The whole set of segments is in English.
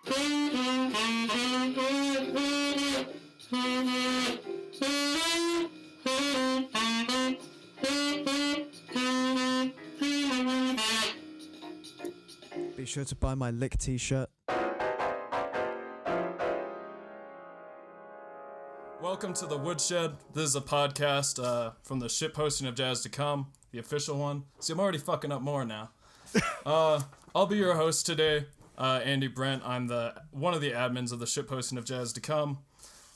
Be sure to buy my Lick t-shirt. Welcome to the Woodshed. This is a podcast from the Shitposting of Jazz to come, the official one. See, I'm already fucking up more now. I'll be your host today, Andy Brent. I'm one of the admins of the Shitposting of Jazz to come,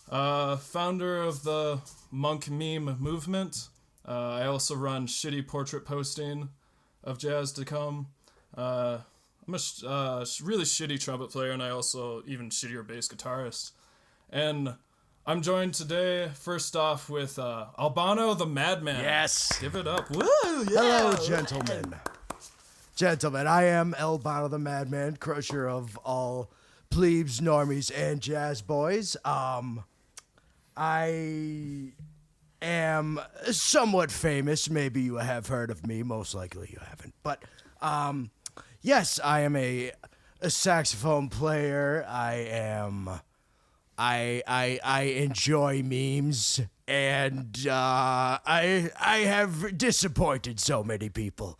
founder of the Monk Meme movement. I also run Shitty Portrait Posting of Jazz to come. I'm a really shitty trumpet player, and I also even shittier bass guitarist. And I'm joined today, first off, with Albano the Madman. Yes. Give it up. Woo! Yeah. Hello, gentlemen. Gentlemen, I am Albano the Madman, crusher of all plebes, normies, and jazz boys. I am somewhat famous. Maybe you have heard of me. Most likely you haven't. But, yes, I am a saxophone player. I enjoy memes, and I have disappointed so many people,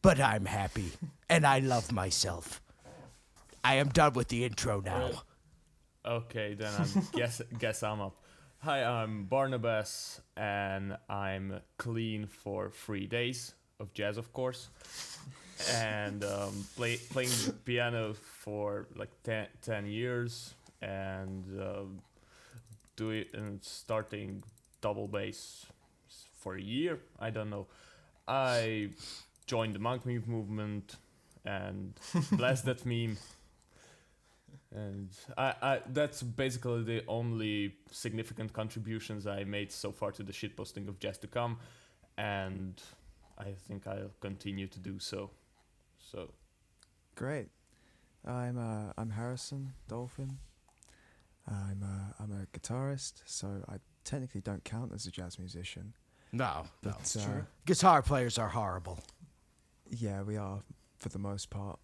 but I'm happy, and I love myself. I am done with the intro now. Okay, then I guess I'm up. Hi, I'm Barnabás, and I'm clean for 3 days of jazz, of course, and playing piano for like 10 years. And starting double bass for a year. I don't know. I joined the Monk Meme movement and blessed that meme. And I that's basically the only significant contributions I made so far to the shitposting of Jazz to come, and I think I'll continue to do so. So Great. I'm Harrison, Dolphin. I'm a guitarist, so I technically don't count as a jazz musician. No, But, true. Guitar players are horrible. Yeah, we are for the most part.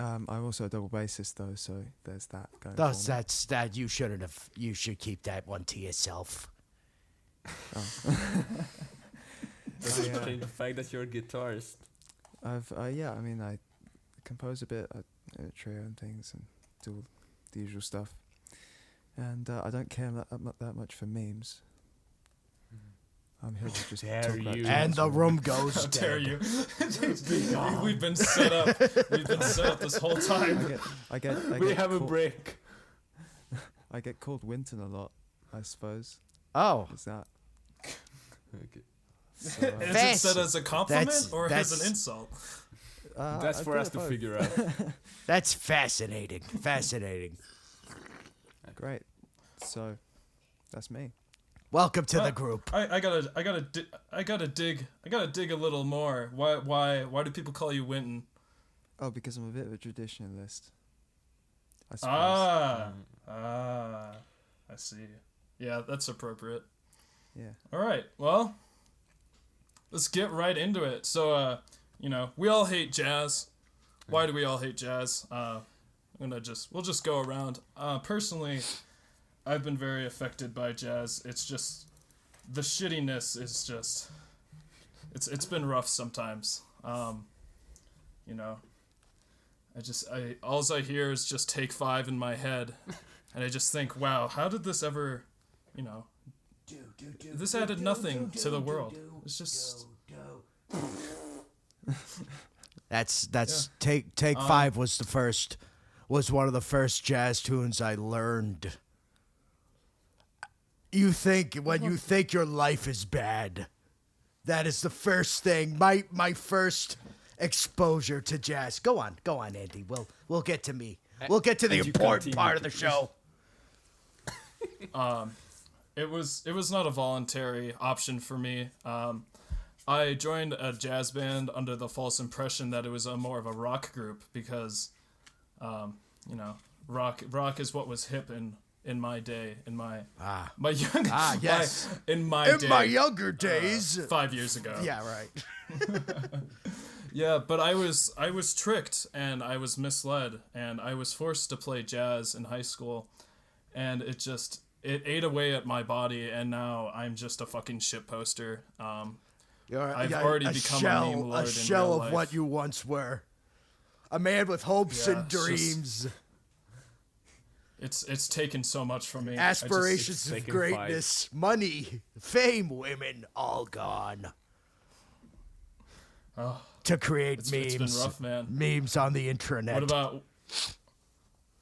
I'm also a double bassist though, so there's that going. That you shouldn't have. You should keep that one to yourself. does it change the fact that you're a guitarist? I compose a bit, in a trio and things, and do the usual stuff. And I don't care that much for memes. I'm here to just Dare talk about you. jazz. And the room goes How dead. dare you? We've been set up. We've been set up this whole time. I get We have a called- break. I get called Winton a lot, I suppose. Oh, Is that? Okay. So, Is it said as a compliment or as that's- an insult? That's a for bit us of to both. figure out. that's fascinating. Fascinating. Great. So, that's me. Welcome to the group. I gotta dig a little more. Why do people call you Winton? Oh, because I'm a bit of a traditionalist, I suppose. I see. Yeah, that's appropriate. Yeah. All right, well, let's get right into it. So, we all hate jazz. Why do we all hate jazz? We'll just go around. Personally, I've been very affected by jazz. It's just, the shittiness is just, it's been rough sometimes. All I hear is just Take 5 in my head, and I just think, wow, how did this ever, this added nothing to the world. It's just. That's Take 5 was one of the first jazz tunes I learned. You think your life is bad, that is the first thing. My first exposure to jazz. Go on, Andy. We'll get to me. We'll get to the important part of the show. It was not a voluntary option for me. I joined a jazz band under the false impression that it was more of a rock group because, rock is what was hip in my day, in my younger days, 5 years ago. Yeah, right. Yeah, but I was tricked and I was misled and I was forced to play jazz in high school, and it ate away at my body, and now I'm just a fucking shit poster. I've already become a meme lord in shell real of life. what you once were. A man with hopes Yeah, and it's just- dreams, It's taken so much from me. aspirations of taken greatness, money, fame, women, all gone. Oh, To create it's memes. been rough, man. Memes on the intranet.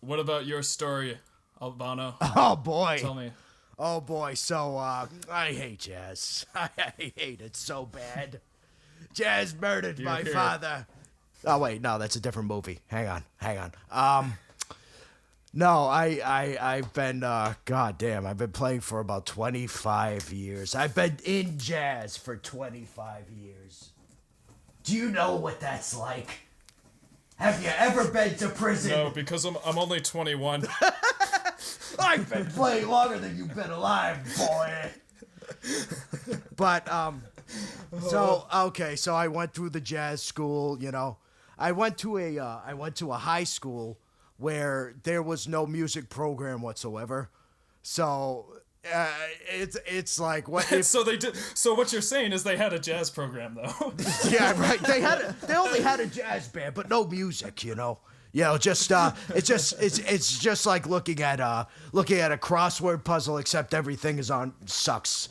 What about your story, Albano? Oh boy. Tell me. Oh boy, so I hate jazz. I hate it so bad. Jazz murdered my here. father. Oh wait, no, that's a different movie. Hang on. No, I've been goddamn, I've been playing for about 25 years. I've been in jazz for 25 years. Do you know what that's like? Have you ever been to prison? No, because I'm only 21. I've been playing longer than you've been alive, boy. But so I went through the jazz school. You know, I went to a high school where there was no music program whatsoever. So it's like what if, So they did. So what you're saying is they had a jazz program though. yeah, right. They only had a jazz band, but no music. You know. Just it's just like looking at a crossword puzzle, except everything sucks.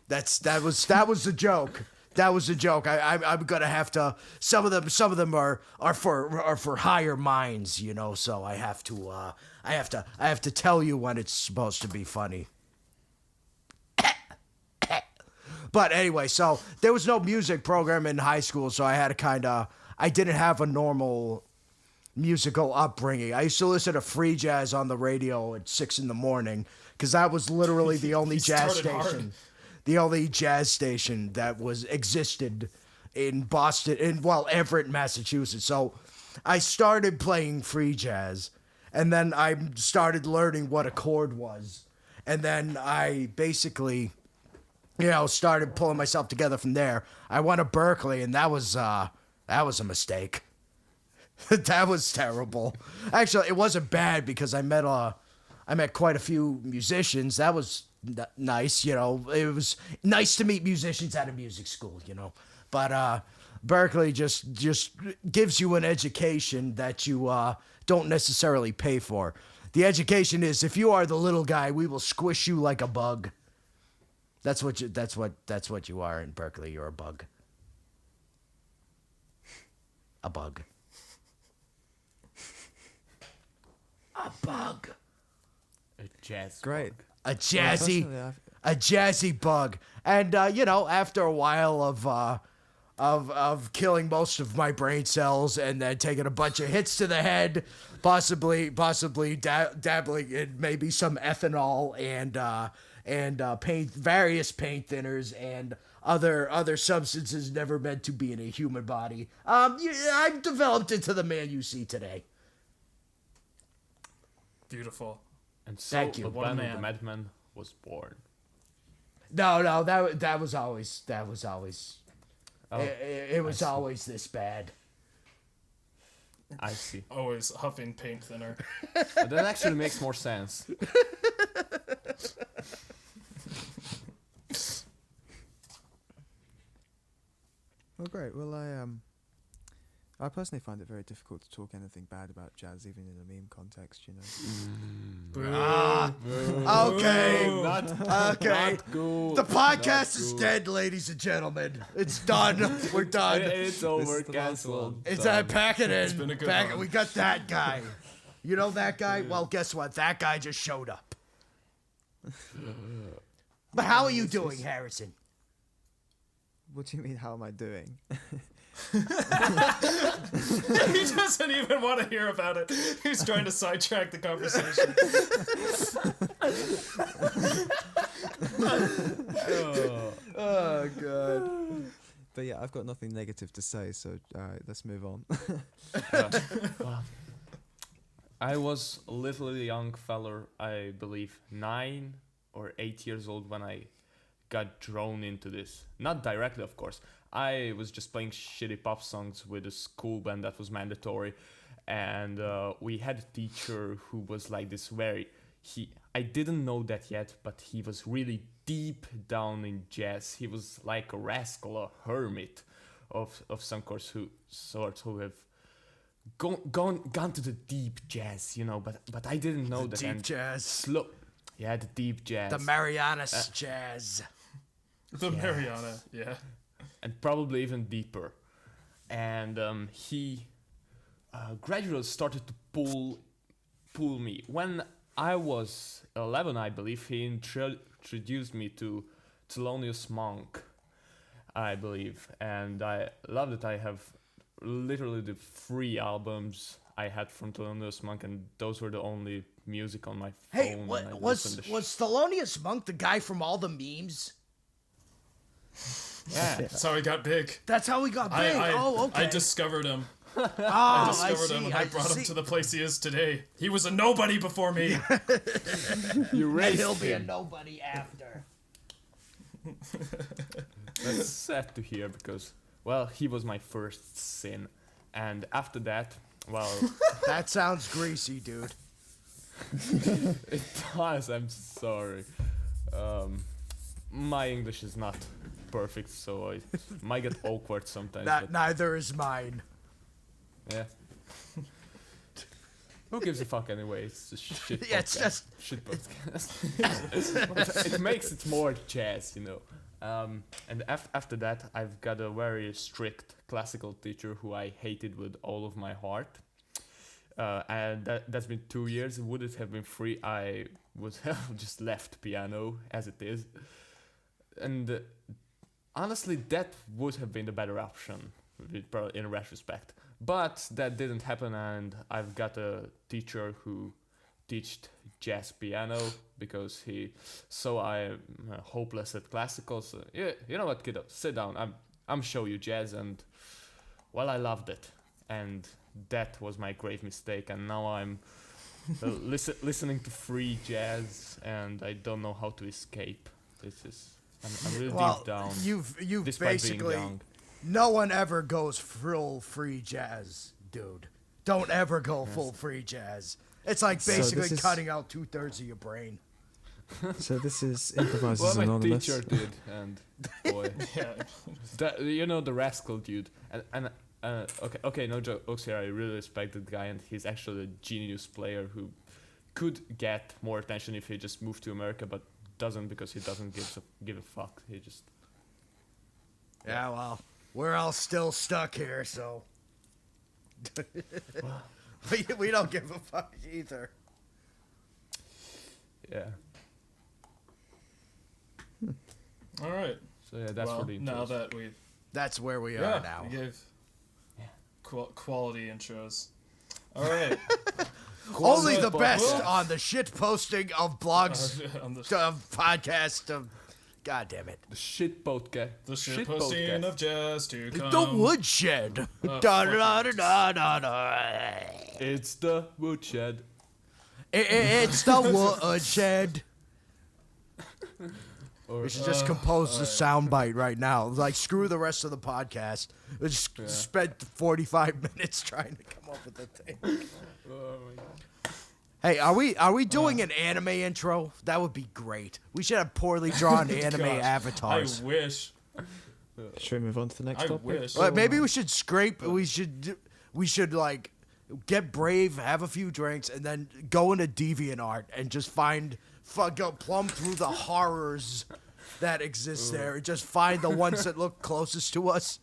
That was the joke. That was the joke. I'm gonna have to. Some of them are for higher minds, you know. So I have to tell you when it's supposed to be funny. But anyway, so there was no music program in high school, so I had to I didn't have a normal musical upbringing. I used to listen to free jazz on the radio at 6 a.m. because that was literally the only jazz started hard. station. The only jazz station that existed in Boston, Everett, Massachusetts. So I started playing free jazz, and then I started learning what a chord was. And then I basically, started pulling myself together from there. I went to Berkeley, and that was a mistake. That was terrible. Actually, it wasn't bad because I met quite a few musicians. That was nice, It was nice to meet musicians at a music school, But Berkeley just gives you an education that you don't necessarily pay for. The education is if you are the little guy, we will squish you like a bug. That's what you are in Berkeley. You're a bug. A bug. A bug. A jazz. Great. A jazzy, personally, a jazzy bug. And after a while of killing most of my brain cells and then taking a bunch of hits to the head, possibly dabbling in maybe some ethanol and various paint thinners and other substances never meant to be in a human body. I've developed into the man you see today. Beautiful. And so Thank you. What a Albano the man. Madman was born. No, that was always. Oh, It was always this bad. I see. Always huffing paint thinner. But that actually makes more sense. Well, great. Well, I personally find it very difficult to talk anything bad about jazz, even in a meme context. Okay. Okay. Good. The podcast is dead, ladies and gentlemen. It's done. We're done. It's over. is the last Cancelled. It's Done. pack it in. been a good Pack it. one. We got that guy. You know that guy? Well, guess what? That guy just showed up. But how are you doing, Harrison? What do you mean? How am I doing? He doesn't even want to hear about it. He's trying to sidetrack the conversation. Oh god. But yeah, I've got nothing negative to say, so let's move on. I was a little young feller, I believe 9 or 8 years old when I got drawn into this. Not directly, of course. I was just playing shitty pop songs with a school band that was mandatory, and we had a teacher who was like this I didn't know that yet, but he was really deep down in jazz. He was like a rascal, a hermit of some sort who have gone to the deep jazz, but I didn't know that. Deep jazz. The deep jazz. The Marianas jazz. The Mariana, yeah. And probably even deeper. And he gradually started to pull me. When I was 11, I believe, he introduced me to Thelonious Monk, I believe. And I love that I have literally the 3 albums I had from Thelonious Monk, and those were the only music on my phone. Hey, was Thelonious Monk the guy from all the memes? Yeah. That's how he got big. That's how he got big. Okay. I discovered him. I discovered him and I brought him to the place he is today. He was a nobody before me. You raised He'll be a him. nobody after. That's sad to hear because, well, he was my first sin. And after that, well... That sounds greasy, dude. It does, I'm sorry. My English is not perfect, so it might get awkward sometimes. But Neither is mine. yeah. Who gives a fuck anyway? It's a shit Yeah, it's podcast. just- Shit podcast. It makes it more jazz, And after that, I've got a very strict classical teacher who I hated with all of my heart. And that's been 2 years. Would it have been 3, I would have just left piano as it is. And honestly, that would have been the better option in retrospect. But that didn't happen, and I've got a teacher who taught jazz piano because he saw I'm hopeless at classical. So yeah, you know what, kiddo, sit down. I'm show you jazz, and well, I loved it, and that was my grave mistake. And now I'm listening to free jazz, and I don't know how to escape. I'm really deep down. You've despite basically. being young. No one ever goes full free jazz, dude. Don't ever go full free jazz. It's like So basically this is- cutting out 2/3 of your brain. So this is Improvisers Well, my Anonymous. teacher did, and boy, Yeah. the rascal dude, and okay, no jokes here. I really respect that guy, and he's actually a genius player who could get more attention if he just moved to America, but doesn't because he doesn't give a fuck. He just Yeah, well, we're all still stuck here, so we don't give a fuck either. yeah. All right. So yeah, that's well, for the now intros. that we've That's where we are now. we gave quality intros. All right. Only the Well, best well. on the shit posting of blogs, On the of podcast, of God damn it. The shit podcast. The shit posting of jazz to come. The Woodshed. Oh, Da da da da da da. It's the Woodshed. It's the Woodshed. Or We should just compose the soundbite right now. Like, screw the rest of the podcast. We just spent 45 minutes trying to come up with the thing. oh my God. Hey, are we doing an anime intro? That would be great. We should have poorly drawn anime Gosh, avatars. I wish. Should we move on to the next I topic? wish. Well, maybe we should scrape. We should like get brave, have a few drinks, and then go into DeviantArt and just go plumb through the horrors that exist there. Just find the ones that look closest to us.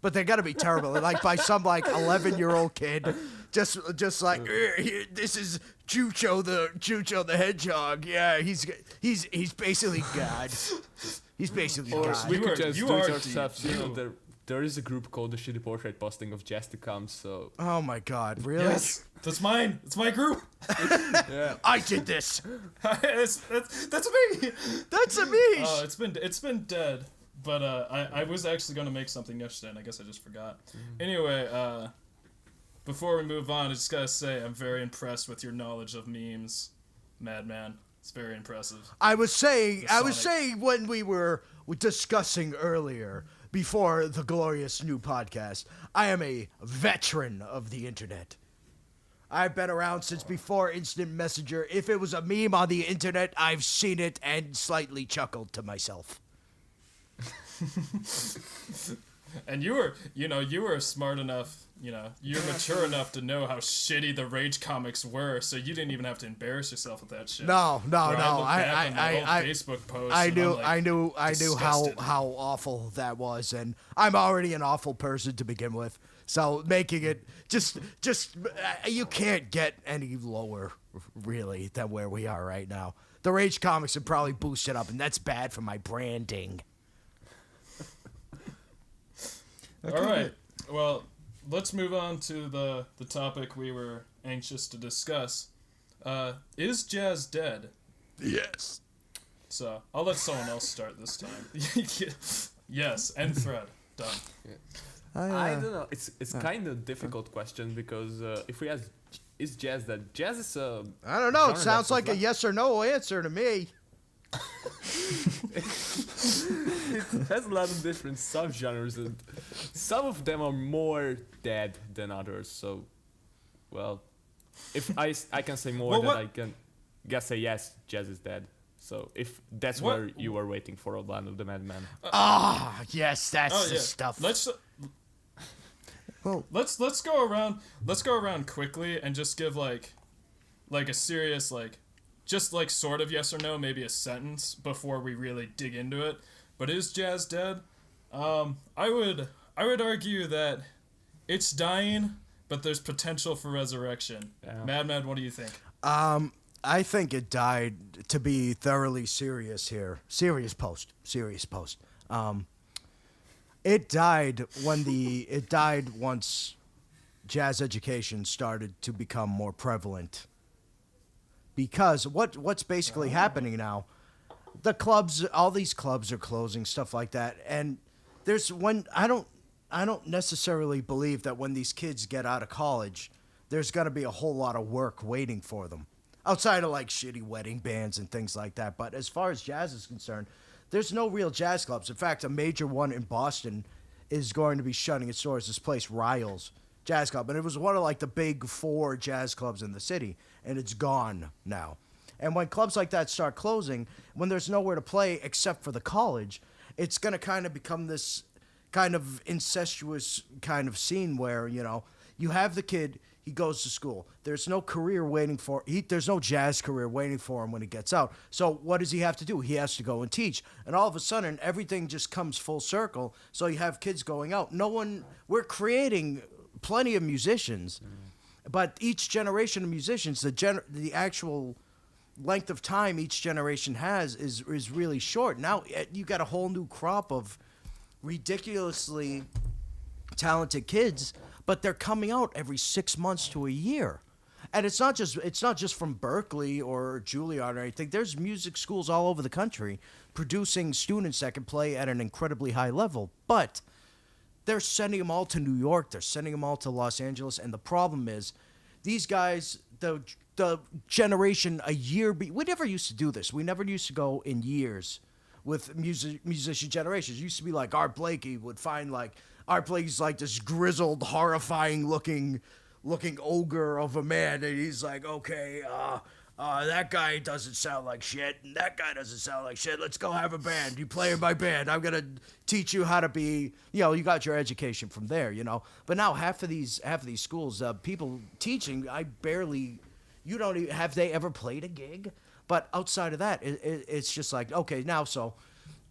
But they gotta be terrible, like by some like 11-year-old kid, just like this is Chucho the Hedgehog. Yeah, he's basically God. He's basically Or God. we You could are- just you do it are ourselves. deep, You know, too. there is a group called the Shitty Portrait Posting of Jazz to come, so Oh my God, really? Yes, that's mine. It's my group. yeah. I did this. that's me. That's a me. Oh, it's been dead. But I was actually going to make something yesterday, and I guess I just forgot. Anyway, before we move on, I just gotta say I'm very impressed with your knowledge of memes, Madman. It's very impressive. I was saying Sonic. when we were discussing earlier before the glorious new podcast. I am a veteran of the internet. I've been around since before Instant Messenger. If it was a meme on the internet, I've seen it and slightly chuckled to myself. And you were smart enough, you're mature enough to know how shitty the Rage comics were, so you didn't even have to embarrass yourself with that shit. No. I Facebook posts. I knew disgusted. how awful that was, and I'm already an awful person to begin with. So making it just you can't get any lower really than where we are right now. The Rage comics have probably boosted up, and that's bad for my branding. All right. Well, let's move on to the topic we were anxious to discuss. Is jazz dead? Yes. So I'll let someone else start this time. Yes, end thread. Done. I don't know. It's kind of difficult question because if we ask, is jazz dead? Jazz is a. I don't know. It genre sounds that's like a yes or no answer to me. It has a lot of different subgenres, and some of them are more dead than others. So, well, if I can say more, I can say yes, jazz is dead. So if that's where you were waiting for, Albano, the Madman. Yes, that's the stuff. Let's go around. Let's go around quickly and just give like a serious just sort of yes or no, maybe a sentence before we really dig into it. But is jazz dead? I would argue that it's dying, but there's potential for resurrection. Yeah. Madman, what do you think? I think it died, to be thoroughly serious here. Serious post. It died once jazz education started to become more prevalent. Because what's basically happening now, all these clubs are closing, stuff like that, and I don't necessarily believe that when these kids get out of college, there's gonna be a whole lot of work waiting for them, outside of like shitty wedding bands and things like that. But as far as jazz is concerned, there's no real jazz clubs. In fact, a major one in Boston is going to be shutting its doors. This place, Ryle's Jazz Club, and it was one of like the big 4 jazz clubs in the city, and it's gone now. And when clubs like that start closing, when there's nowhere to play except for the college, it's going to kind of become this kind of incestuous kind of scene where, you have the kid, he goes to school. There's no career waiting for there's no jazz career waiting for him when he gets out. So what does he have to do? He has to go and teach. And all of a sudden, everything just comes full circle. So you have kids going out. We're creating plenty of musicians, but each generation of musicians, the actual length of time each generation has is really short. Now you got a whole new crop of ridiculously talented kids, but they're coming out every 6 months to a year. And it's not just from Berkeley or Juilliard or anything. There's music schools all over the country producing students that can play at an incredibly high level, but they're sending them all to New York. They're sending them all to Los Angeles. And the problem is, these guys, the generation a year... we never used to do this. We never used to go in years with musician generations. It used to be like Art Blakey would find like... Art Blakey's like this grizzled, horrifying looking ogre of a man. And he's like, okay, that guy doesn't sound like shit, and that guy doesn't sound like shit. Let's go have a band. You play in my band. I'm going to teach you how to be, you got your education from there, But now half of these schools, people teaching, you don't even, have they ever played a gig? But outside of that, it's just like, okay, now so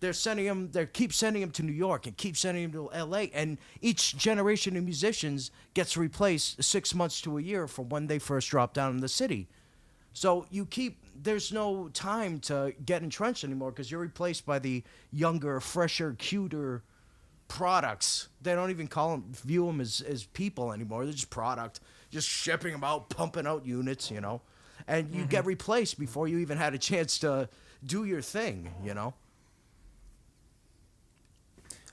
they're keep sending him to New York and keep sending him to LA, and each generation of musicians gets replaced 6 months to a year from when they first dropped down in the city. So there's no time to get entrenched anymore because you're replaced by the younger, fresher, cuter products. They don't even view them as people anymore. They're just product, just shipping them out, pumping out units, and you get replaced before you even had a chance to do your thing,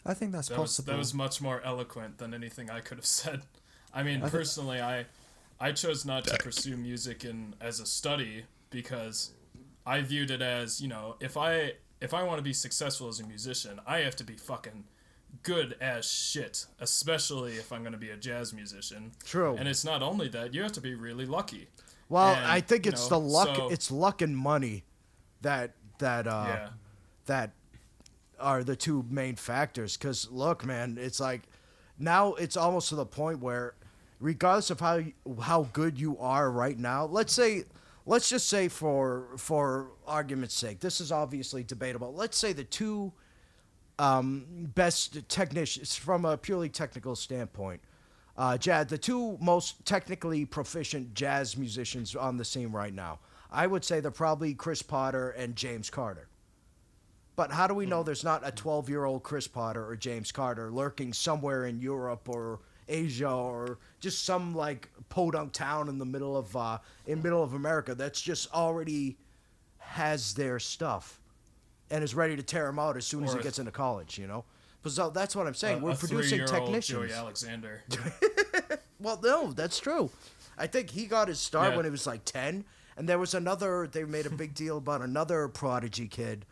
I think that's possible. That was much more eloquent than anything I could have said. I mean, personally, I chose not to pursue music as a study because I viewed it as, if I want to be successful as a musician, I have to be fucking good as shit, especially if I'm going to be a jazz musician. True. And it's not only that, you have to be really lucky. Well, And, I think you it's know, the luck. so- It's luck and money that Yeah. that are the two main factors. Because look, man, it's like now it's almost to the point where, regardless of how good you are right now, let's just say for argument's sake, this is obviously debatable. Let's say the two best technicians from a purely technical standpoint. The two most technically proficient jazz musicians on the scene right now. I would say they're probably Chris Potter and James Carter. But how do we know there's not a 12-year-old Chris Potter or James Carter lurking somewhere in Europe or Asia or just some like podunk town in the middle of America that's just already has their stuff and is ready to tear him out as soon as he Or a- gets into college, you know? So that's what I'm saying. We're a producing 3-year-old technicians. Joey Alexander. Well, no, that's true. I think he got his start Yeah. when he was like 10. And there was they made a big deal about another prodigy kid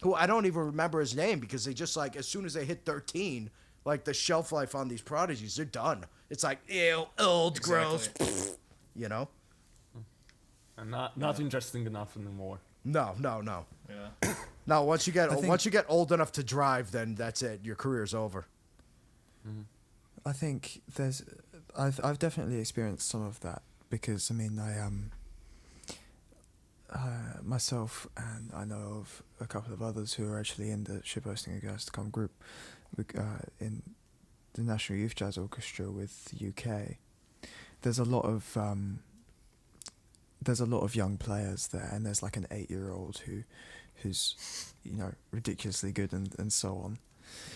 who I don't even remember his name because they just like, as soon as they hit 13, like the shelf life on these prodigies, they're done. It's like, ew, old, gross, you know? And not interesting enough anymore. No. Yeah. No, once you get think- old enough to drive, then that's it. Your career's over. I think I've definitely experienced some of that because I mean myself and I know of a couple of others who are actually in the Shitposting of Jazz group in the National Youth Jazz Orchestra with the UK. There's a lot of young players there, and there's like an 8-year-old who's ridiculously good and so on.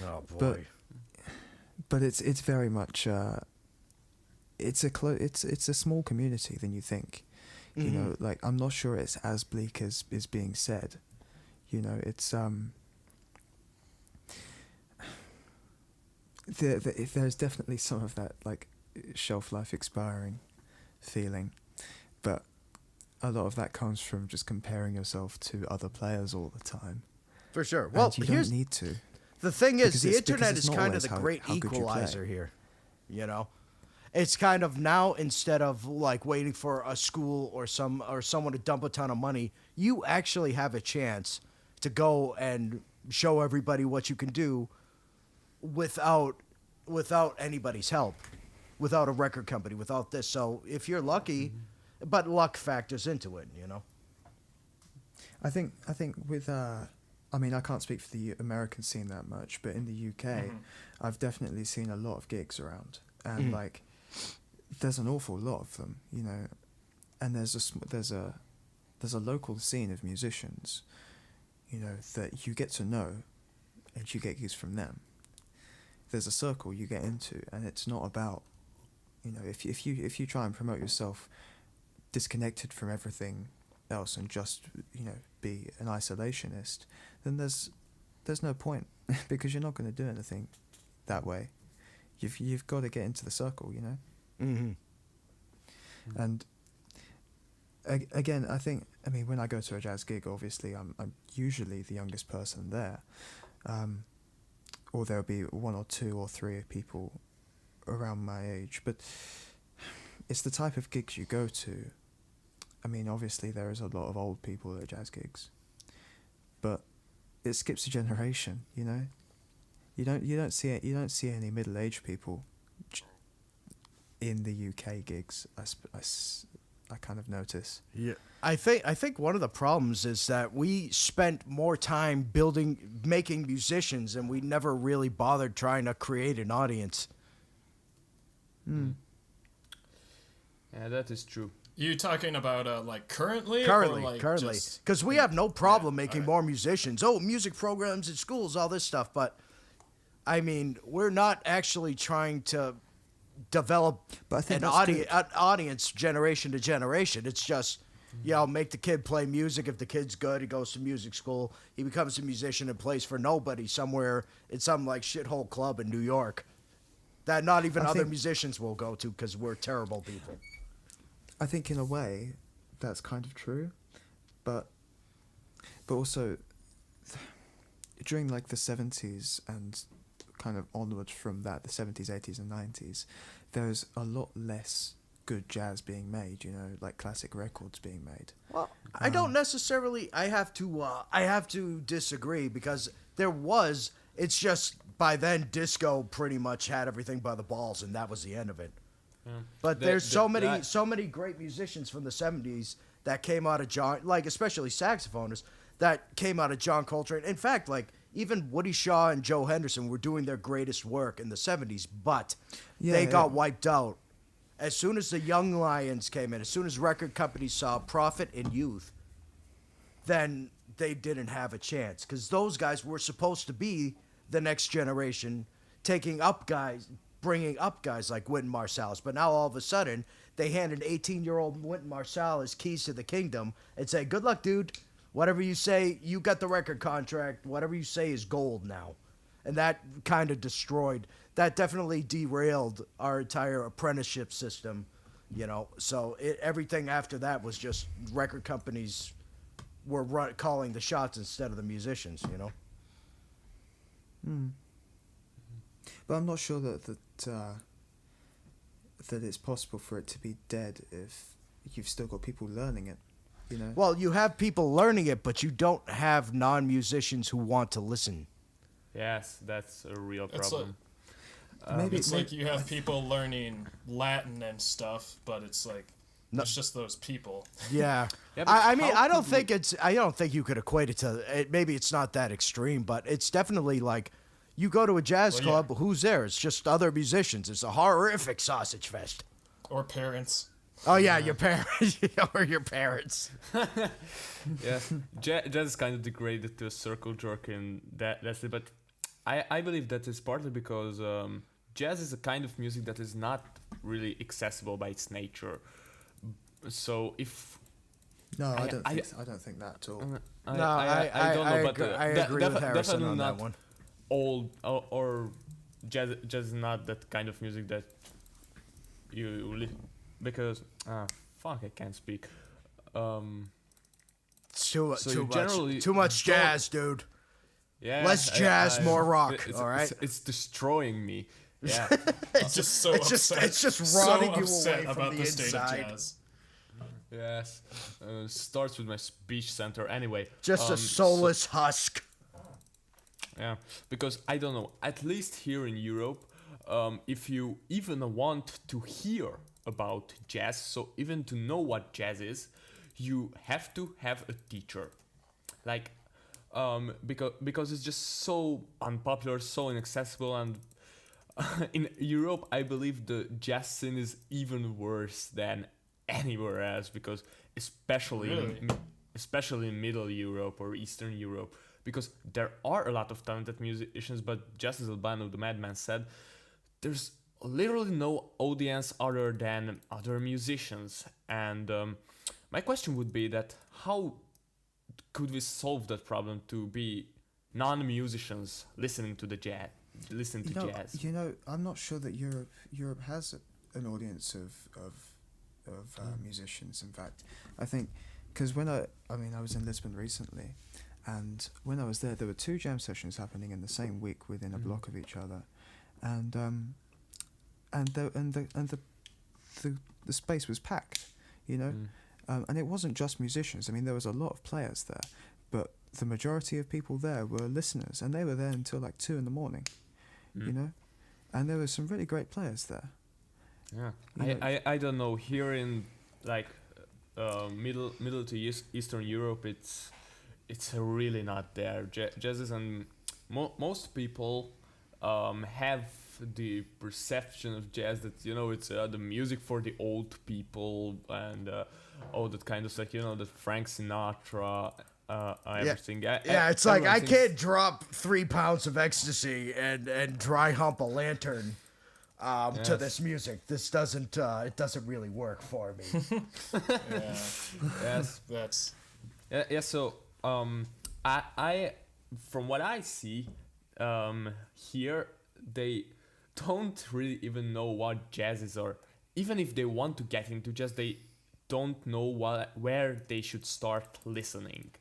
Oh boy. But it's very much it's a small community than you think. You know, like I'm not sure it's as bleak as is being said. You know, it's there's definitely some of that like shelf life expiring feeling, but a lot of that comes from just comparing yourself to other players all the time. For sure. Well, And you don't need to. The thing is, Because the because internet it's is not kind of always the how- great how good you play. equalizer here. You know, it's kind of now instead of like waiting for a school or someone to dump a ton of money, you actually have a chance to go and show everybody what you can do without anybody's help, without a record company, without this. So if you're lucky, but luck factors into it, you know. I think with I mean I can't speak for the American scene that much, but in the UK, I've definitely seen a lot of gigs around, and like there's an awful lot of them, you know, and there's a local scene of musicians, you know, that you get to know, and you get gigs from them. There's a circle you get into, and it's not about, you know, if you try and promote yourself disconnected from everything else and just, you know, be an isolationist, then there's no point because you're not going to do anything that way. You've got to get into the circle, you know. And again, I mean when I go to a jazz gig, obviously I'm usually the youngest person there, or there'll be 1 or 2 or 3 people around my age, but it's the type of gigs you go to. I mean, obviously there is a lot of old people at jazz gigs, but it skips a generation. You know, you don't see any middle-aged people in the UK gigs. I kind of notice. Yeah, I think one of the problems is that we spent more time making musicians, and we never really bothered trying to create an audience. Yeah, that is true. You talking about like currently? Currently, or, like, because we have no problem making alright. more musicians. Oh, music programs at schools, all this stuff. But I mean, we're not actually trying to develop But I think an that's good. audience generation to generation. It's just, make the kid play music. If the kid's good, he goes to music school. He becomes a musician and plays for nobody somewhere in some like shithole club in New York that not even I other think- musicians will go to because we're terrible people. I think in a way that's kind of true, but also during like the 70s and kind of onwards from that, the 70s, 80s, and 90s, there's a lot less good jazz being made. Like classic records being made. Well, I don't necessarily. I have to disagree because there was. It's just by then disco pretty much had everything by the balls, and that was the end of it. Yeah. But there's so many great musicians from the 70s that came out of John, like especially saxophoners that came out of John Coltrane. In fact, like even Woody Shaw and Joe Henderson were doing their greatest work in the 70s, but they got wiped out. As soon as the Young Lions came in, as soon as record companies saw profit in youth, then they didn't have a chance because those guys were supposed to be the next generation, bringing up guys like Wynton Marsalis. But now all of a sudden, they hand an 18-year-old Wynton Marsalis keys to the kingdom and say, good luck, dude. Whatever you say, you got the record contract. Whatever you say is gold now. And that kind of that definitely derailed our entire apprenticeship system, So everything after that was just record companies were calling the shots instead of the musicians, But I'm not sure that it's possible for it to be dead if you've still got people learning it, Well, you have people learning it, but you don't have non-musicians who want to listen. Yes, that's a real problem. Maybe it's like you have people learning Latin and stuff, but it's like it's just those people. Yeah. I don't think you could equate it to maybe it's not that extreme, but it's definitely like you go to a jazz club, who's there? It's just other musicians. It's a horrific sausage fest. Or parents. Oh yeah, your parents or your parents. Yeah, jazz is kind of degraded to a circle jerk in that. That's it. But I believe that is partly because jazz is a kind of music that is not really accessible by its nature. So if I don't think that at all. I don't know, but I agree with Harrison definitely on not that one. Old or jazz is not that kind of music that you because I can't speak. It's too generally much jazz, dude. Yeah, less jazz, more rock. All right, it's destroying me. Yeah, It's just upset. It's just rotting you upset away from about the state inside. of jazz. yes. Starts with my speech center. Anyway, Just a soulless husk. Yeah, because I don't know. At least here in Europe, if you even want to hear about jazz, so even to know what jazz is, you have to have a teacher. Like, because it's just so unpopular, so inaccessible, and in Europe, I believe the jazz scene is even worse than anywhere else. Because especially in Middle Europe or Eastern Europe, because there are a lot of talented musicians, but just as Albano, the Madman, said, there's literally no audience other than other musicians. And my question would be that how could we solve that problem to be non-musicians listening to jazz? I'm not sure that Europe has an audience of musicians. In fact, I think because when I was in Lisbon recently, and when I was there were two jam sessions happening in the same week within a block of each other, and the space was packed, and it wasn't just musicians. I mean, there was a lot of players there, but the majority of people there were listeners, and they were there until like 2 a.m. And there were some really great players there. Yeah, I don't know. Here in like middle to Eastern Europe, it's really not there. Jazz and most people have the perception of jazz that it's the music for the old people and all that kind of stuff. The Frank Sinatra. Everything. It's like I can't drop 3 pounds of ecstasy and dry hump a lantern to this music. This doesn't it doesn't really work for me. That's So I from what I see here, they don't really even know what jazz is, or even if they want to get into jazz, they don't know where they should start listening.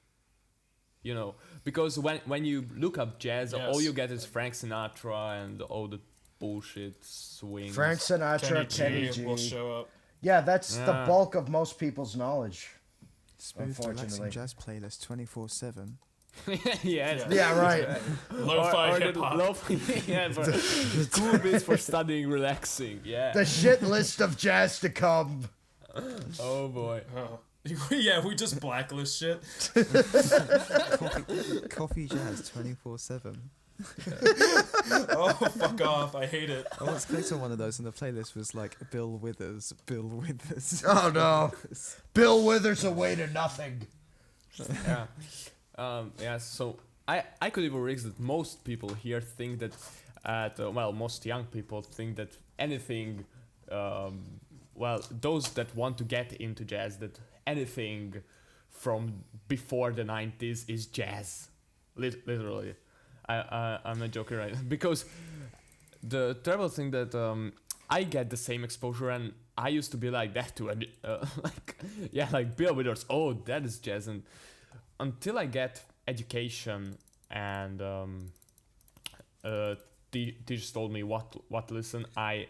you know, because when you look up jazz, Yes. all you get is Frank Sinatra and all the bullshit swings. Frank Sinatra, Kenny G. will show up. Yeah, that's the Yeah. bulk of most people's knowledge. Smooth, relaxing Unfortunately. jazz playlist 24/7. Yeah. Yeah, right. Lo-fi Or the hip-hop. lo-fi, yeah, for cool bits for studying, relaxing. Yeah. The shit list of jazz to come. Oh boy. Oh. Yeah, we just blacklist shit. Coffee jazz 24/7. Oh, fuck off. I hate it. I once clicked on one of those and the playlist was like Bill Withers. Oh no. Bill Withers away to nothing. Yeah. Yeah. So I could even risk that most people here think that, most young people think that anything, those that want to get into jazz, that anything from before the 90s is jazz, literally. I'm not joking, right? Because the terrible thing that I get the same exposure, and I used to be like that too, and like Bill Withers. Oh, that is jazz, and until I get education and teachers told me what to listen, I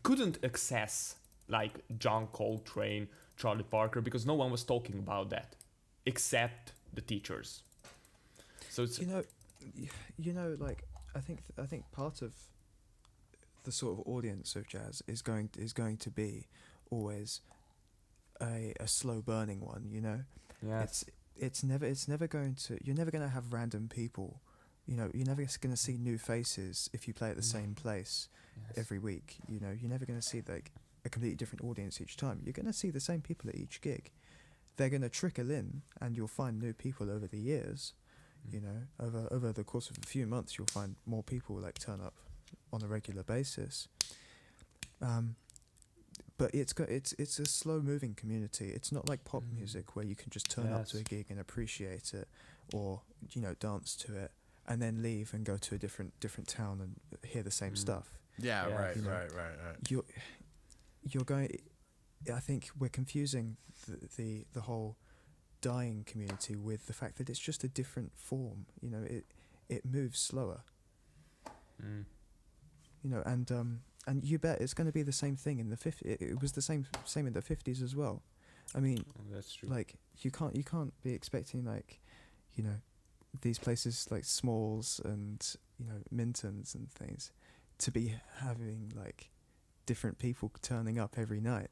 couldn't access like John Coltrane, Charlie Parker, because no one was talking about that except the teachers. So it's like I think part of the sort of audience of jazz is going to be always a slow burning one. You know, yeah. it's never going to. You're never going to have random people. You know, you're never going to see new faces if you play at the same place every week. You know, you're never going to see like a completely different audience each time. You're going to see the same people at each gig. They're going to trickle in, and you'll find new people over the years. You know, over the course of a few months, you'll find more people like turn up on a regular basis. But it's a slow moving community. It's not like pop music where you can just turn up to a gig and appreciate it, or dance to it, and then leave and go to a different town and hear the same stuff. Yeah, Yeah. right. You're going. I think we're confusing the whole dying community with the fact that it's just a different form. You know, it moves slower. You know, and you bet it's going to be the same thing in the 50s. It was the same in the 50s as well. I mean, That's true. like you can't be expecting like, these places like Smalls and Mintons and things to be having like different people turning up every night.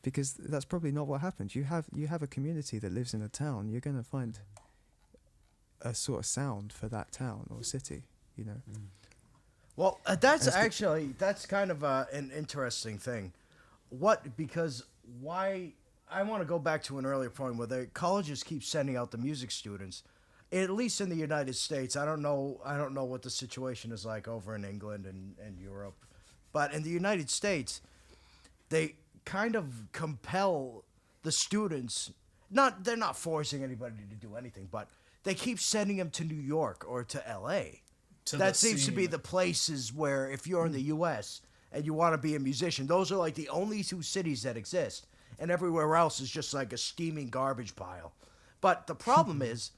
Because that's probably not what happened. You have a community that lives in a town. You're going to find a sort of sound for that town or city, Well, that's kind of an interesting thing. Why I want to go back to an earlier point where the colleges keep sending out the music students, at least in the United States. I don't know what the situation is like over in England and Europe, but in the United States, they kind of compel the students. They're not forcing anybody to do anything, but they keep sending them to New York or to L.A. That seems to be the places where, if you're in the U.S. and you want to be a musician, those are like the only two cities that exist, and everywhere else is just like a steaming garbage pile. But the problem is,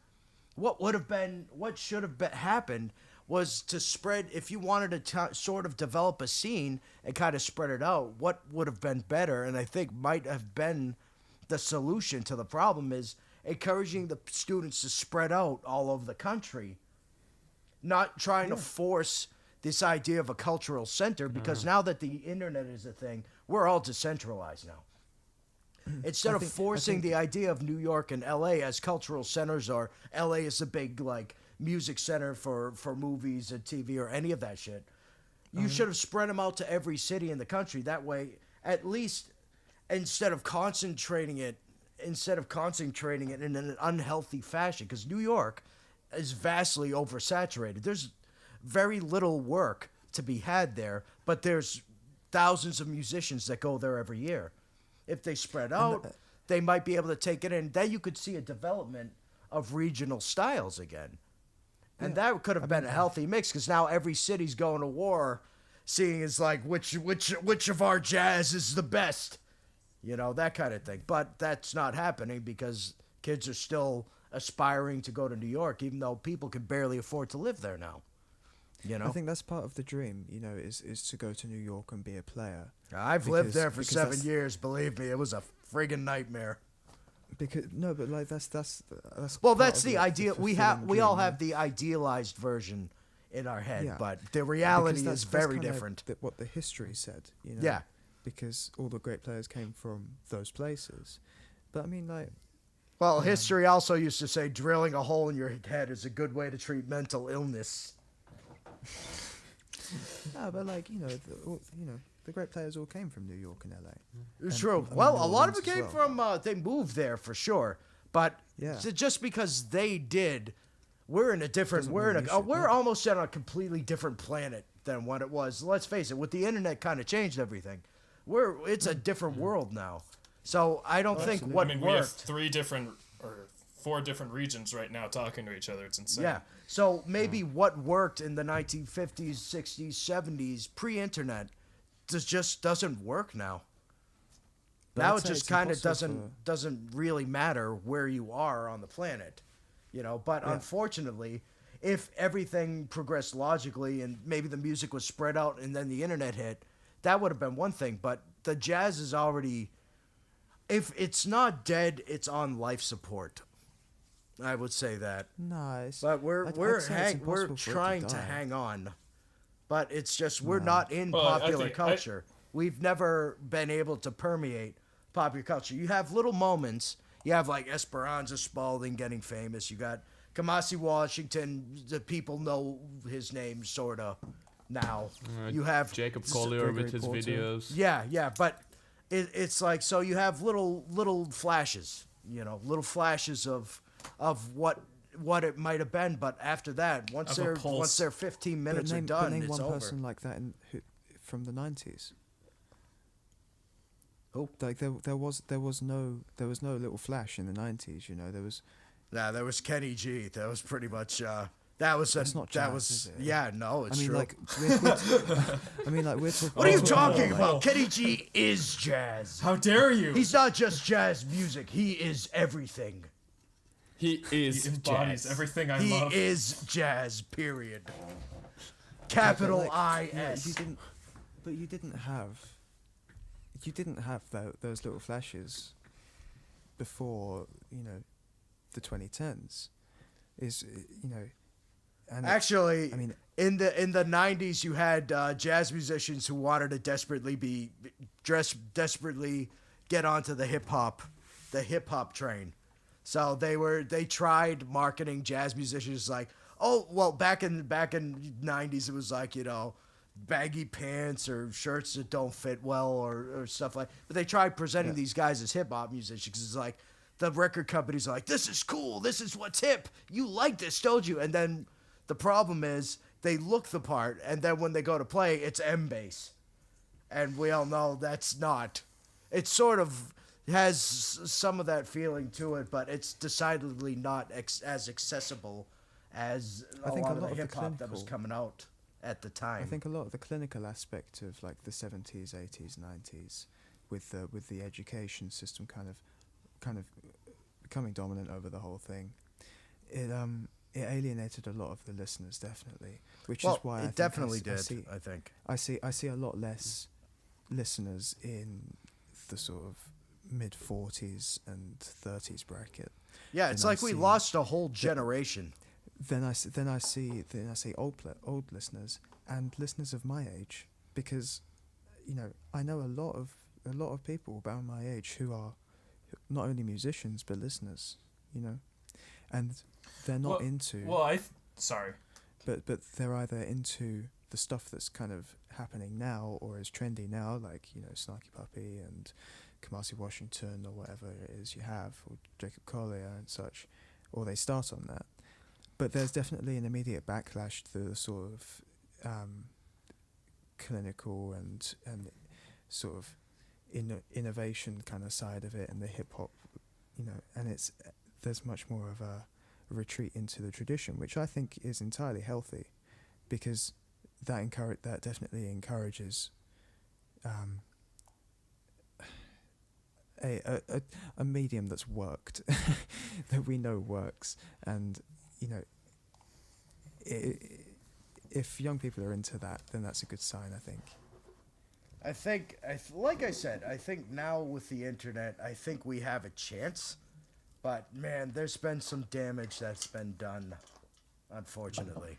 what should have happened was to spread. If you wanted to sort of develop a scene and kind of spread it out, what would have been better, and I think might have been the solution to the problem, is encouraging the students to spread out all over the country. Not trying to force this idea of a cultural center, because now that the internet is a thing, we're all decentralized now. Instead of forcing the idea of New York and LA as cultural centers, or LA is a big like music center for movies and TV or any of that shit, you should have spread them out to every city in the country. That way, at least instead of concentrating it in an unhealthy fashion, because New York is vastly oversaturated. There's very little work to be had there, but there's thousands of musicians that go there every year. If they spread out, they might be able to take it in. Then you could see a development of regional styles again. And that could have been a healthy mix, because now every city's going to war, seeing as like which of our jazz is the best, that kind of thing. But that's not happening because kids are still aspiring to go to New York, even though people can barely afford to live there now. You know, I think that's part of the dream, you know, is to go to New York and be a player. I've lived because- there for because 7 that's- years. Believe me, it was a friggin' nightmare. Because no, but like that's Well, part that's of the the idea. We fulfilling all dream, have the idealized version in our head, Yeah. but the reality Because is that's very kinda different. what the history said, you know. Yeah. Because all the great players came from those places. But I mean, like, Well, history also used to say drilling a hole in your head is a good way to treat mental illness. no, but like, you know, the great players all came from New York and LA. It's And, true. I mean, Well, New a lot of Orleans it as came well. from they moved there for sure, but Yeah. just because they did, we're in a different. Doesn't We're in mean a. we should, We're yeah. almost on a completely different planet than what it was. Let's face it. With the internet, kind of changed everything. It's a different world now. So I don't think what I mean, we have worked. 3 different or 4 different regions right now talking to each other. It's insane. Yeah. So maybe what worked in the 1950s, 60s, 70s, pre-internet, just doesn't work now. But Now I'd it say just it's kind of impossible doesn't really matter where you are on the planet, you know. But Yeah. unfortunately, if everything progressed logically and maybe the music was spread out and then the internet hit, that would have been one thing. But the jazz is already, if it's not dead, it's on life support. I would say that. Nice. But we're I'd say it's we're impossible for it trying to die. hang on, but it's just we're No. not in Well, I popular think- culture. We've never been able to permeate popular culture. You have little moments. You have like Esperanza Spalding getting famous. You got Kamasi Washington. The people know his name sorta now. You have Jacob Collier with Gregory his Porter. videos. yeah, but it's like, so you have little flashes, you know, little flashes of what it might have been, but after that, once Of a pulse. their 15 minutes but name, are done, but name it's one over. person like that from the 90s. Who? Like there was no little flash in the 90s, you know. There was Nah, there was Kenny G. That was pretty much that was That's not that jazz, was is it? yeah, no, it's I mean, true. like, I mean, like, we're talking. What are you we're talking like- about? Kenny G is jazz. How dare you? He's not just jazz music. He is everything. He He is embodies jazz. everything I He love. is jazz. Period. Capital Like, I-S. you didn't have those little flashes before, you know, the 2010s. And Actually, I mean, in the 90s, you had jazz musicians who wanted to desperately get onto the hip hop train. So they tried marketing jazz musicians like, oh well, back in 90s it was like, you know, baggy pants or shirts that don't fit well or stuff like. But they tried presenting these guys as hip hop musicians. It's like the record companies are like, this is cool, this is what's hip. You like this, don't you? And then the problem is they look the part, and then when they go to play, it's M bass, and we all know that's not. It sort of has some of that feeling to it, but it's decidedly not as accessible as I think lot a of lot the of the hip hop that was clinical- coming out at the time. I think a lot of the clinical aspect of like the 70s, 80s, 90s, with the education system kind of becoming dominant over the whole thing, it alienated a lot of the listeners, definitely, which well, is why I it think definitely I did. see, I think. I see a lot less listeners in the sort of mid 40s and 30s bracket. Yeah, it's Then I like we see lost a whole generation. Then I see old listeners and listeners of my age, because, you know, I know a lot of people about my age who are not only musicians but listeners, you know, and they're not into. Well, sorry. But they're either into the stuff that's kind of happening now or is trendy now, like, you know, Snarky Puppy and Kamasi Washington or whatever it is you have, or Jacob Collier and such, or they start on that. But there's definitely an immediate backlash to the sort of clinical and sort of innovation kind of side of it, and the hip hop, you know, and there's much more of a retreat into the tradition, which I think is entirely healthy, because that definitely encourages a medium that's worked, that we know works, and you know, if young people are into that, then that's a good sign, I think. Like I said, I think now with the internet, I think we have a chance. But man, there's been some damage that's been done, unfortunately.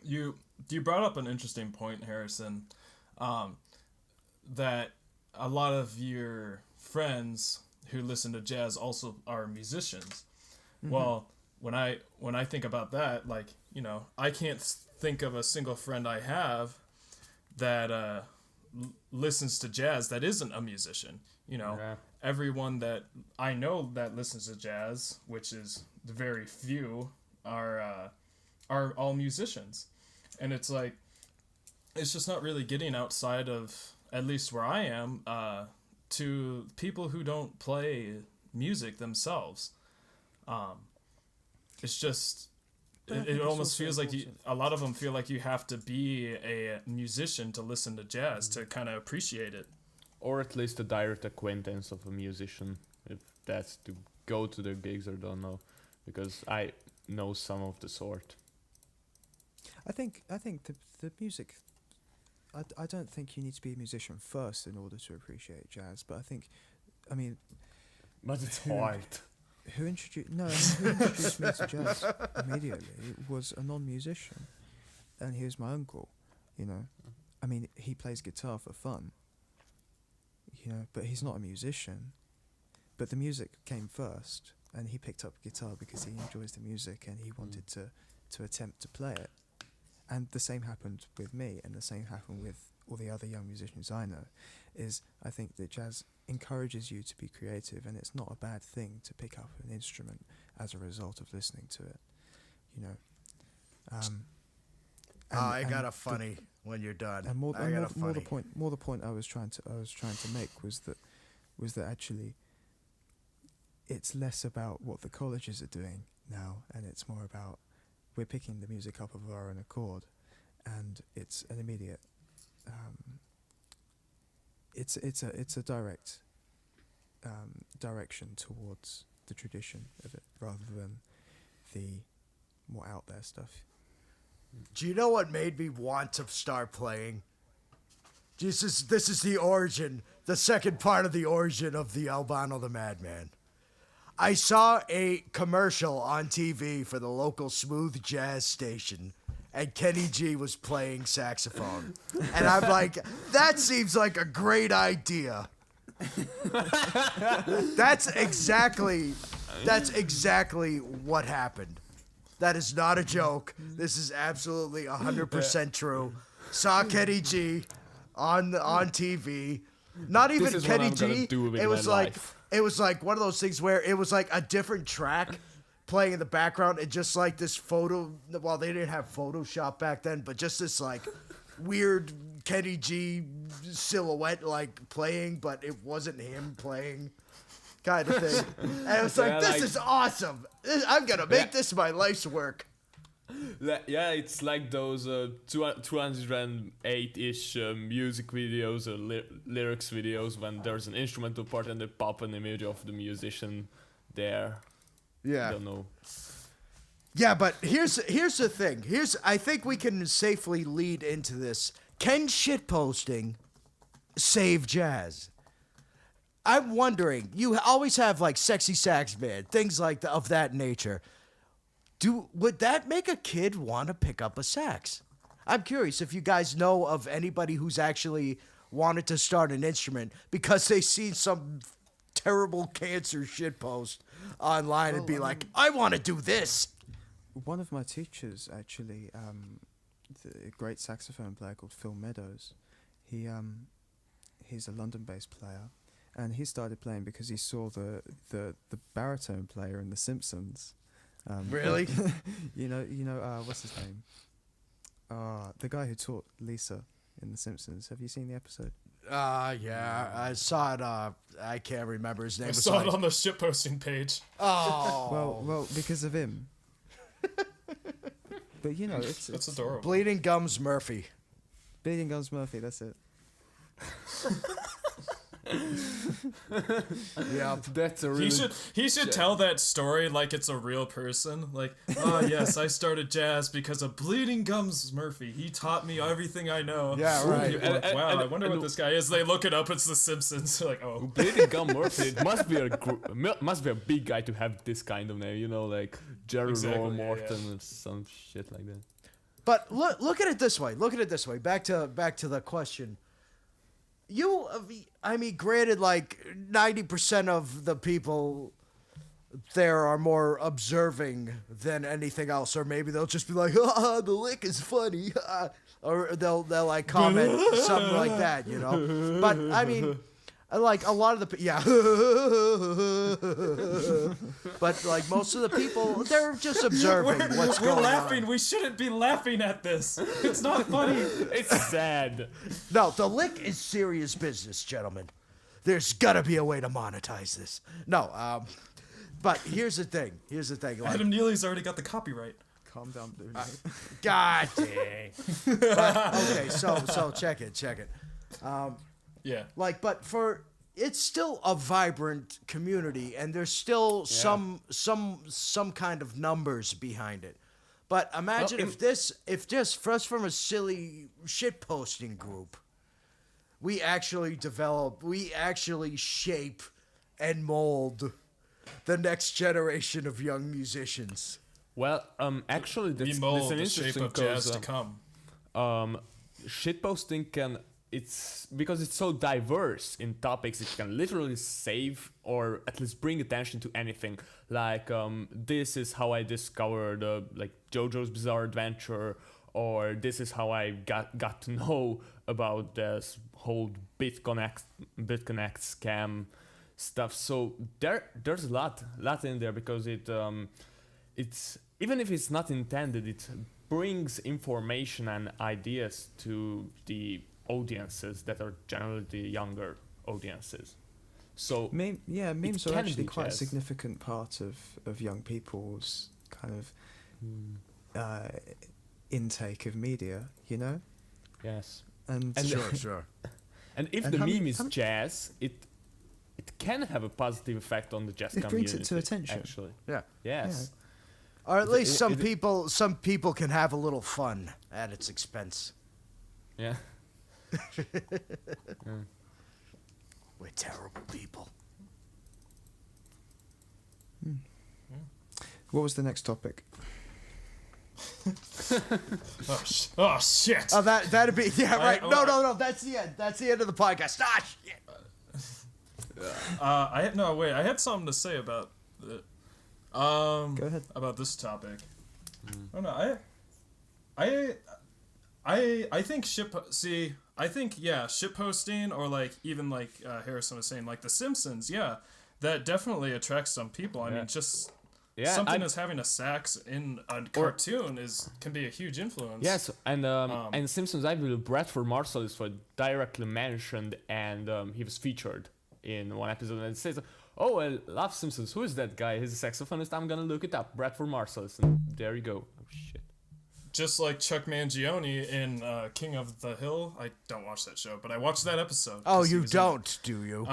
You brought up an interesting point, Harrison, that a lot of your friends who listen to jazz also are musicians. Mm-hmm. Well, when I think about that, like, you know, I can't think of a single friend I have that listens to jazz that isn't a musician. You know, everyone that I know that listens to jazz, which is the very few, are all musicians. And it's like, it's just not really getting outside of, at least where I am, to people who don't play music themselves. It's just, it almost feels like a lot of them feel like you have to be a musician to listen to jazz, to kind of appreciate it. Or at least a direct acquaintance of a musician, if that's to go to their gigs or don't know, because I know some of the sort. I think the music, I don't think you need to be a musician first in order to appreciate jazz, but But it's hard. Who introduced me to jazz immediately was a non-musician, and he was my uncle, you know. I mean, he plays guitar for fun, you know, but he's not a musician. But the music came first, and he picked up guitar because he enjoys the music and he wanted to attempt to play it. And the same happened with me, and the same happened with all the other young musicians I know, is I think that jazz encourages you to be creative, and it's not a bad thing to pick up an instrument as a result of listening to it, you know. I got a funny when you're done. And more the point I was trying to make was that actually it's less about what the colleges are doing now, and it's more about we're picking the music up of our own accord, and it's an immediate. It's a direct direction towards the tradition of it, rather than the more out there stuff. Do you know what made me want to start playing? This is the origin, the second part of the origin of the Albano the Madman. I saw a commercial on TV for the local smooth jazz station, and Kenny G was playing saxophone. And I'm like, that seems like a great idea. That's exactly what happened. That is not a joke. This is absolutely 100% true. Saw Kenny G on TV. Not even Kenny G. It was like one of those things where it was like a different track playing in the background, and just like this photo. Well, they didn't have Photoshop back then, but just this like weird Kenny G silhouette like playing, but it wasn't him playing, kind of thing. And it was like, this is awesome. I'm gonna make this my life's work. Yeah, it's like those 208-ish music videos or lyrics videos when there's an instrumental part and they pop an image of the musician there. Yeah. I don't know. Yeah, but here's the thing. I think we can safely lead into this. Can shitposting save jazz? I'm wondering. You always have like Sexy Sax Man, things like of that nature. Would that make a kid want to pick up a sax? I'm curious if you guys know of anybody who's actually wanted to start an instrument because they seen some terrible cancer shitpost online and be like, I want to do this. One of my teachers, actually, the great saxophone player called Phil Meadows, he's a London-based player, and he started playing because he saw the baritone player in The Simpsons. Really? you know, what's his name? The guy who taught Lisa in The Simpsons. Have you seen the episode? Yeah, I saw it. I can't remember his name. I saw it on the shitposting page. Oh. Well, because of him. But you know, it's adorable. Bleeding Gums Murphy. Bleeding Gums Murphy. That's it. Yeah, That's a really... He should tell that story like it's a real person. Like, oh yes, I started jazz because of Bleeding Gums Murphy. He taught me everything I know. Yeah, right. People are like, wow, I wonder what this guy is. They look it up. It's The Simpsons. They're like, oh, Bleeding Gum Murphy. It must be a big guy to have this kind of name. You know, like Jerry Roll Morton or some shit like that. But look at it this way. Look at it this way. Back to the question. Granted, like 90% of the people there are more observing than anything else, or maybe they'll just be like, "Ah, the lick is funny," or they'll like comment something like that, you know. But I mean, like a lot of the but like most of the people, they're just observing what's going on. We're laughing. We shouldn't be laughing at this. It's not funny. It's sad. No, the lick is serious business, gentlemen. There's gotta be a way to monetize this. No, but here's the thing. Like, Adam Neely's already got the copyright. Calm down, dude. God dang. But, okay, so check it. Yeah. Like, but it's still a vibrant community, and there's still some kind of numbers behind it. But imagine if just first from a silly shitposting group, we actually shape and mold the next generation of young musicians. Well, actually, We that's mold an the shape interesting of jazz to cause, come. shitposting can... It's because it's so diverse in topics, it can literally save or at least bring attention to anything. Like, this is how I discovered like JoJo's Bizarre Adventure, or this is how I got to know about this whole BitConnect scam stuff. So there's a lot in there, because it's even if it's not intended, it brings information and ideas to the audiences that are generally the younger audiences. So memes are can actually be quite a jazz. significant part of young people's kind of intake of media, you know? yes. And Sure. And if And the how many- meme is jazz, it can have a positive effect on the jazz It community. brings it to attention. Actually, Yeah. yes. Or at least some it- people can have a little fun at its expense. Yeah. We're terrible people. what was the next topic? Oh shit. Oh, that'd be right. I- No. That's the end. That's the end of the podcast. Ah, shit. I had something to say about the, Go ahead. about this topic. Oh no, I think shitposting, or like even like Harrison was saying, like The Simpsons, that definitely attracts some people. I mean, just something as having a sax in a cartoon can be a huge influence. Yes, and Simpsons, I believe Bradford Marsalis was directly mentioned, and he was featured in one episode, and it says, "Oh, I love Simpsons. Who is that guy? He's a saxophonist. I'm gonna look it up. Bradford Marsalis." And there you go. Oh shit. Just like Chuck Mangione in King of the Hill. I don't watch that show, but I watched that episode. Oh, 'cause he you was in it. don't, do you?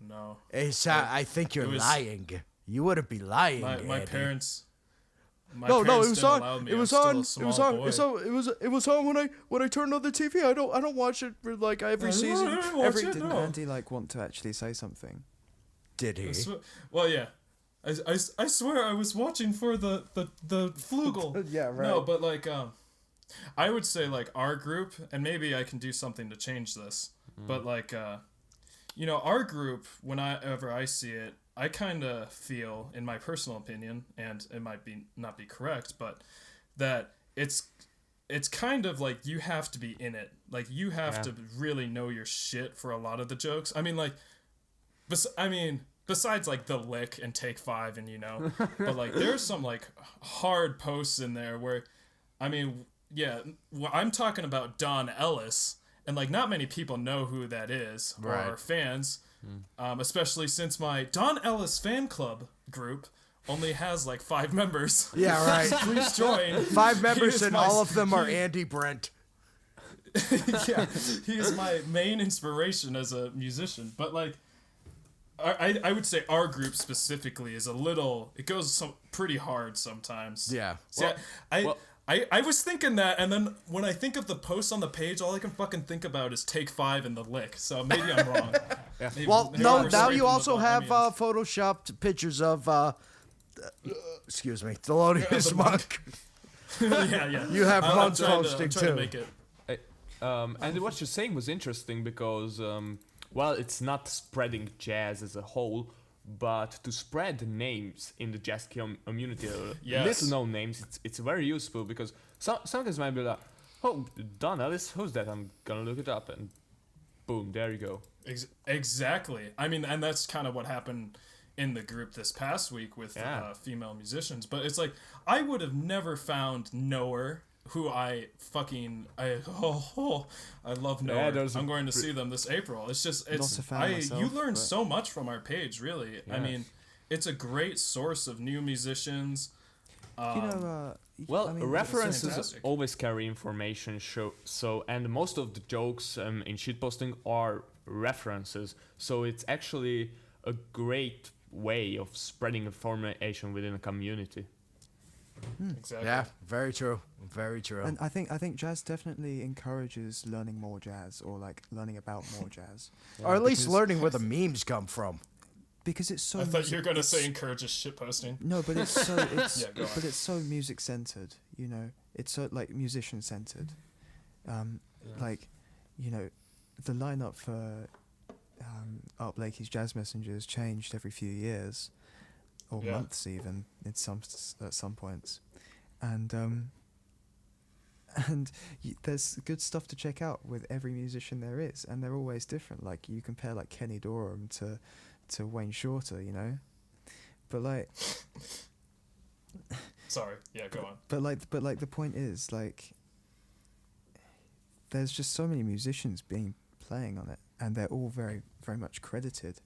No. I think you're it was- lying. You wouldn't be lying. My Andy. parents. My No, parents it was didn't on. allow me. It was I'm on. still It was a on. small boy. It was on when I turned on the TV. I don't watch it for like every season. Didn't No. Andy like want to actually say something? Did he? Well, yeah. I swear I was watching for the flugel. Yeah, right. No, but like I would say like our group, and maybe I can do something to change this. But like our group, whenever I see it, I kind of feel, in my personal opinion, and it might not be correct, but that it's kind of like you have to be in it. Like you have to really know your shit for a lot of the jokes. I mean, like, besides like the lick and take 5 and but like there's some like hard posts in there where, I'm talking about Don Ellis, and like not many people know who that is or are fans. Especially since my Don Ellis fan club group only has like 5 members. Yeah, right. Please join. 5 members, He is and my- all of them are Andy Brent. Yeah, he is my main inspiration as a musician. But like, I would say our group specifically is a little. It goes pretty hard sometimes. Yeah. See, I was thinking that, and then when I think of the posts on the page, all I can fucking think about is Take 5 and the lick. So maybe I'm wrong. Yeah. Maybe, Well, maybe no, we're now you scraping also the have Bohemians. photoshopped pictures of, excuse me, Thelonious the Monk. yeah. You have I'm Monk trying posting to too. make it. And what you're saying was interesting because, well, it's not spreading jazz as a whole, but to spread names in the jazz community, Yes. little known names, it's very useful because some guys might be like, oh, Don Ellis, who's that? I'm gonna look it up, and boom, there you go. Exactly. I mean, and that's kind of what happened in the group this past week with female musicians. But it's like, I would have never found Knower, who I love Knower. I'm going to see them this April. It's just, Not a fan myself, you learn but- so much from our page, really. I Yes. mean, it's a great source of new musicians. Well, I mean, references fantastic. always carry information, and most of the jokes in shitposting are references, so it's actually a great way of spreading information within a community. Exactly. Yeah, very true. Very true. And I think jazz definitely encourages learning more jazz, or like learning about more jazz, or at least because- learning where the memes come from. because it's so. I thought you were going to say encourages shitposting. No, but it's so Yeah, go on. but it's so music centered. You know, it's so like musician centered. Like, you know, the lineup for Art Blakey's Jazz Messengers changed every few years, or Yeah. months even at some points, and there's good stuff to check out with every musician there is, and they're always different. Like you compare like Kenny Dorham to Wayne Shorter, you know, but like. Sorry. Yeah, go on. But like the point is, like, there's just so many musicians playing on it, and they're all very very much credited.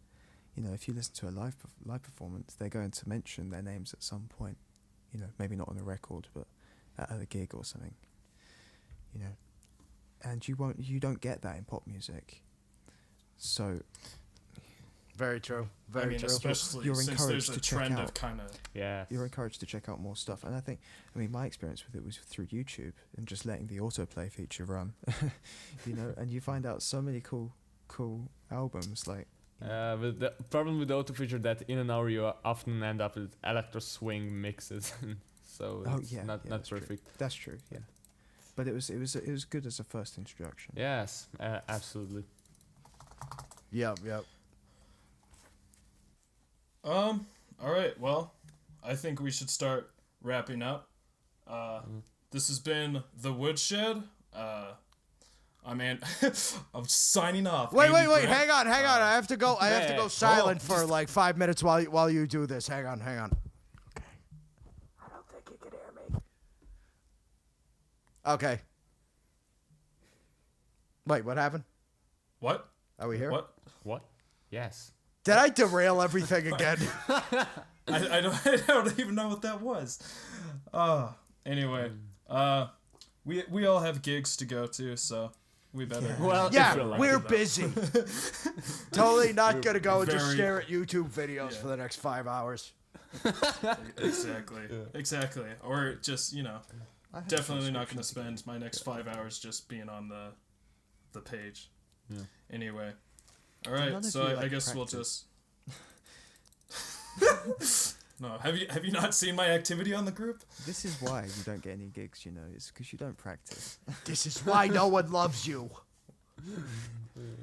You know, if you listen to a live performance, they're going to mention their names at some point. You know, maybe not on a record, but at a gig or something. You know, and you don't get that in pop music. So Very true. Very I mean, true. especially You're since there's encouraged a to check trend of out. kind of Yeah. you're encouraged to check out more stuff. And I mean, my experience with it was through YouTube and just letting the autoplay feature run. You know, and you find out so many cool albums, like. But the problem with the auto feature that in an hour you often end up with electro swing mixes, so it's not that's true. perfect. That's true, yeah. But it was good as a first introduction. Yes, absolutely. Yep. All right. Well, I think we should start wrapping up. This has been the Woodshed. I'm signing off. Wait, Andy Brent. hang on. I have to go. I have to yeah. go silent for like 5 minutes while you do this. Hang on. Okay. I don't think you can hear me. Okay. Wait, what happened? What? Are we here? What? Yes. Did I derail everything again? I don't even know what that was. Anyway, we all have gigs to go to, so we better. Well, Yeah, if you're lucky. we're busy. Totally not gonna go and just very- stare at YouTube videos for the next 5 hours. Exactly. Or just, you know, I have a definitely not going subscription to spend my next 5 hours just being on the page. Yeah. Anyway. All right, None of so you I like guess we'll practice. just. No, have you not seen my activity on the group? This is why you don't get any gigs, you know. It's because you don't practice. This is why no one loves you.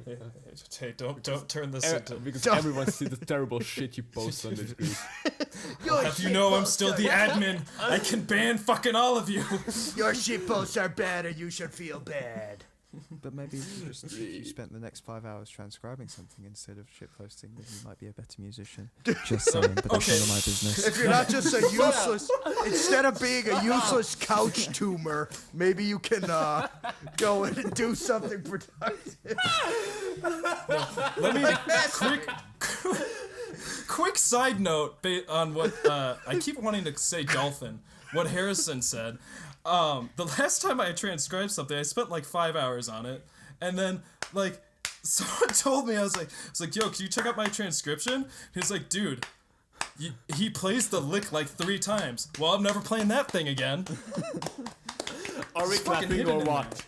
Hey, don't turn this into. Because everyone sees the terrible shit you post on this group. Have you know I'm still the admin? I can ban fucking all of you. Your shit posts are bad and you should feel bad. But maybe if you spent the next 5 hours transcribing something instead of shitposting, then you might be a better musician. Just saying, but that's Okay. none of my business. If you're not just a useless, instead of being a useless couch tumor, maybe you can go in and do something productive. Let me quick side note on what I keep wanting to say Dolphin. What Harrison said. The last time I transcribed something, I spent like 5 hours on it, and then like someone told me, I was like, yo, can you check out my transcription? He's like, dude, he plays the lick like 3 times. Well, I'm never playing that thing again. Are we clapping or what?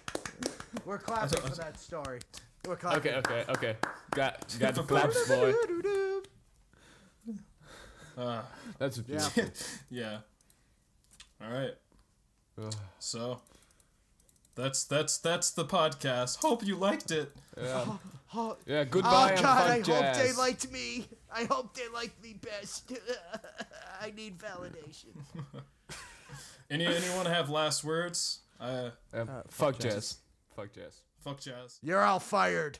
We're clapping for that story. We're clapping. Okay. Got the claps, boy. That's beautiful. Yeah. All right. So that's the podcast. Hope you liked it. Yeah, goodbye and God, fuck I jazz. hope they liked me. I hope they liked me best. I need validation. Anyone have last words? Fuck jazz. Fuck jazz. Fuck jazz. You're all fired.